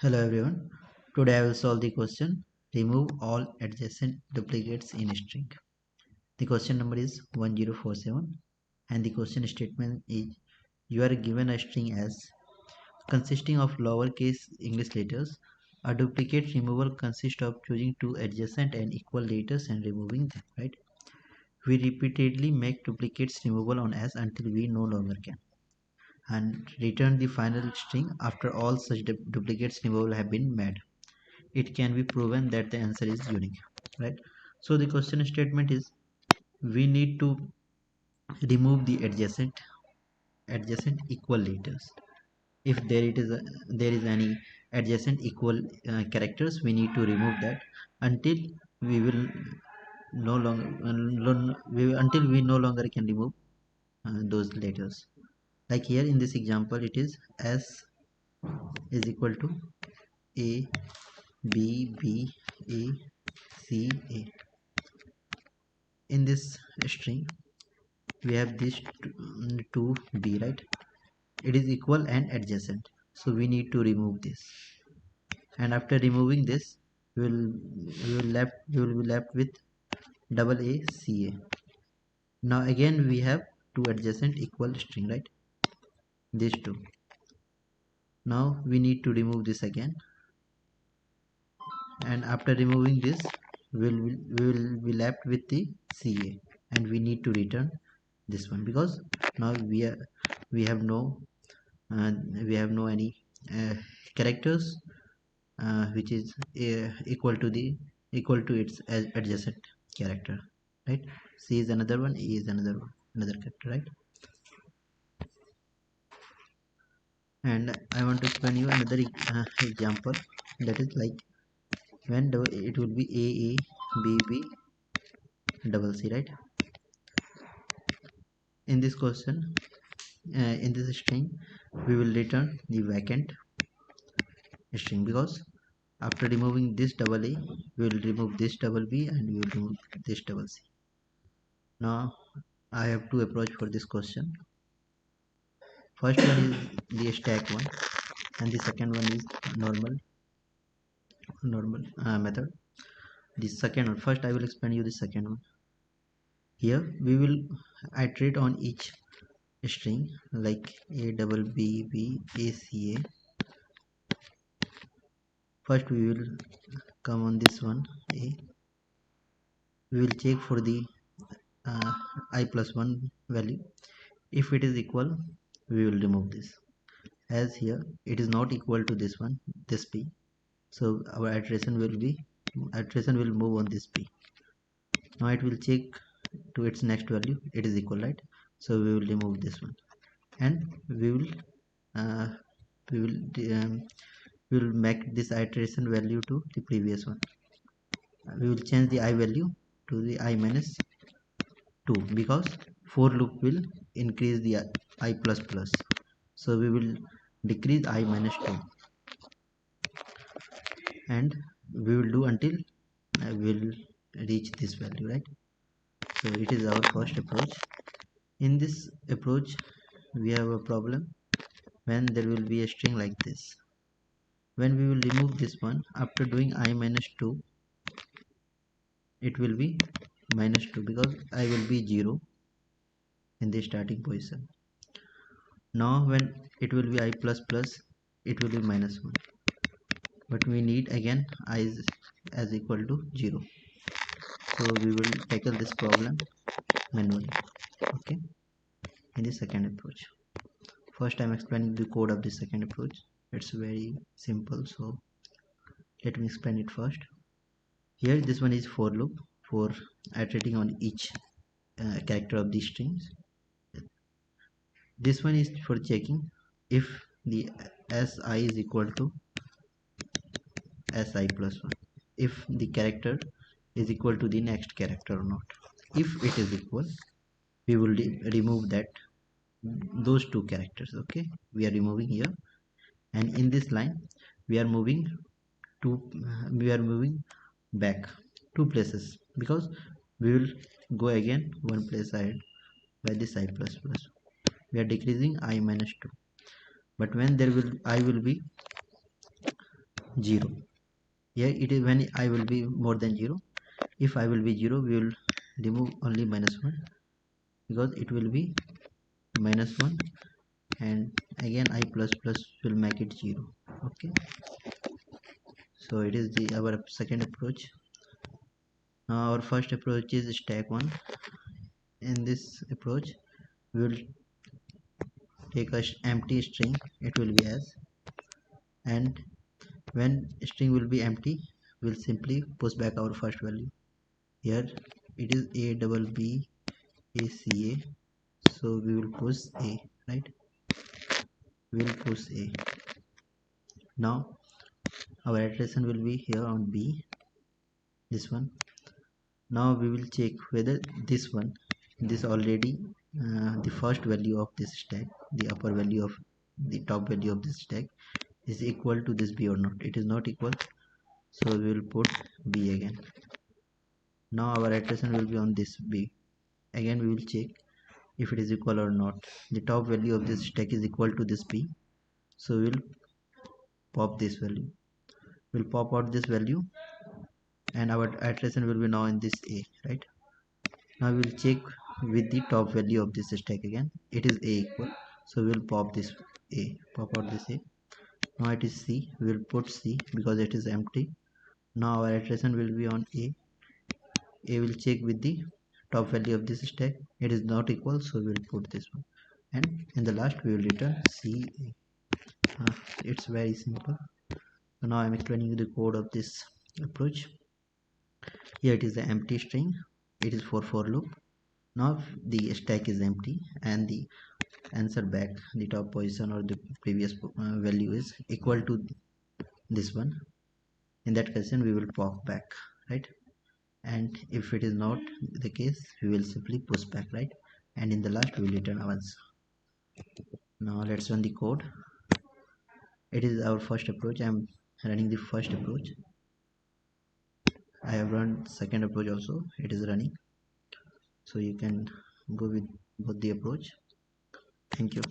Hello everyone. Today I will solve the question remove all adjacent duplicates in a string. The question number is 1047 and the question statement is you are given a string as consisting of lowercase English letters. A duplicate removal consists of choosing two adjacent and equal letters and removing them, right? We repeatedly make duplicates removable on as until we no longer can and return the final string after all such duplicates removal have been made. It can be proven that the answer is unique, right? So the question statement is we need to remove the adjacent equal letters. If there is any adjacent equal characters, we need to remove that until we will no longer until we no longer can remove those letters. Like here in this example, it is s is equal to a b b a c a. In this string we have this two b, right? It is equal and adjacent, so we need to remove this, and after removing this we will be left with double a c a. Now again we have two adjacent equal string, right? These two. Now we need to remove this again, and after removing this we will be left with the ca, and we need to return this one because now we have no uh, we have no any uh, characters which is equal to its adjacent character, right? C is another one, E is another character, right? And I want to explain you another example, that is like when it will be A B B double C, right? In this question, in this string we will return the vacant string because after removing this double a we will remove this double b and we will remove this double c. Now I have two approach for this question. First one is the stack one and the second one is normal method. The second one, first I will explain you the second one. Here we will iterate on each string like a double b b a c a. First we will come on this one a. We will check for the uh, I plus 1 value. If it is equal, we will remove this. As here it is not equal to this one, this p, so our iteration will move on this p. Now it will check to its next value, it is equal, right? So we will remove this one, and we will uh, we will we will make this iteration value to the previous one. We will change the I value to the I minus 2 because for loop will increase the I plus plus, so we will decrease I minus 2, and we will do until we will reach this value, right? So it is our first approach. In this approach we have a problem when there will be a string like this. When we will remove this one after doing I minus 2, it will be minus 2 because I will be 0 in the starting position. Now when it will be I plus plus, it will be minus 1, but we need again I is as equal to 0. So we will tackle this problem manually, okay? In the second approach, first I'm explaining the code of the second approach. It's very simple, so let me explain it first. Here this one is for loop for iterating on each character of the strings. This one is for checking if the si is equal to si plus 1, if the character is equal to the next character or not. If it is equal, we will remove that those two characters, okay? We are removing here, and in this line we are moving to we are moving back two places because we will go again one place ahead by this I plus plus. We are decreasing I minus 2, but when there will I will be 0. Here it is when I will be more than 0. If I will be 0, we will remove only -1, because it will be -1, and again I plus plus will make it 0. Okay, so it is the our second approach. Now our first approach is stack 1. In this approach, we will take a empty string, it will be as, and when string will be empty, we'll simply push back our first value. Here it is a double b a c a, so we will push a, right? We will push a. Now our iteration will be here on b, this one. Now we will check whether this one, this already the first value of this stack, the upper value of the top value of this stack is equal to this b or not. It is not equal, so we will put b again. Now our iteration will be on this b. Again we will check if it is equal or not. The top value of this stack is equal to this b, so we will pop this value. We'll pop out this value, and our iteration will be now in this a, right? Now we will check with the top value of this stack again. It is a equal, so we will pop this a, pop out this a. Now it is c, we will put c because it is empty. Now our iteration will be on a. A will check with the top value of this stack. It is not equal, so we will put this one. And in the last we will return C. It's very simple. So now I am explaining you the code of this approach. Here it is the empty string. It is for loop. Now the stack is empty and the answer back, the top position or the previous value is equal to this one. In that case we will pop back, right? And if it is not the case, we will simply push back, right? And in the last we will return our answer. Now let's run the code. It is our first approach. I am running the first approach. I have run second approach also, it is running, so you can go with both the approach. Thank you.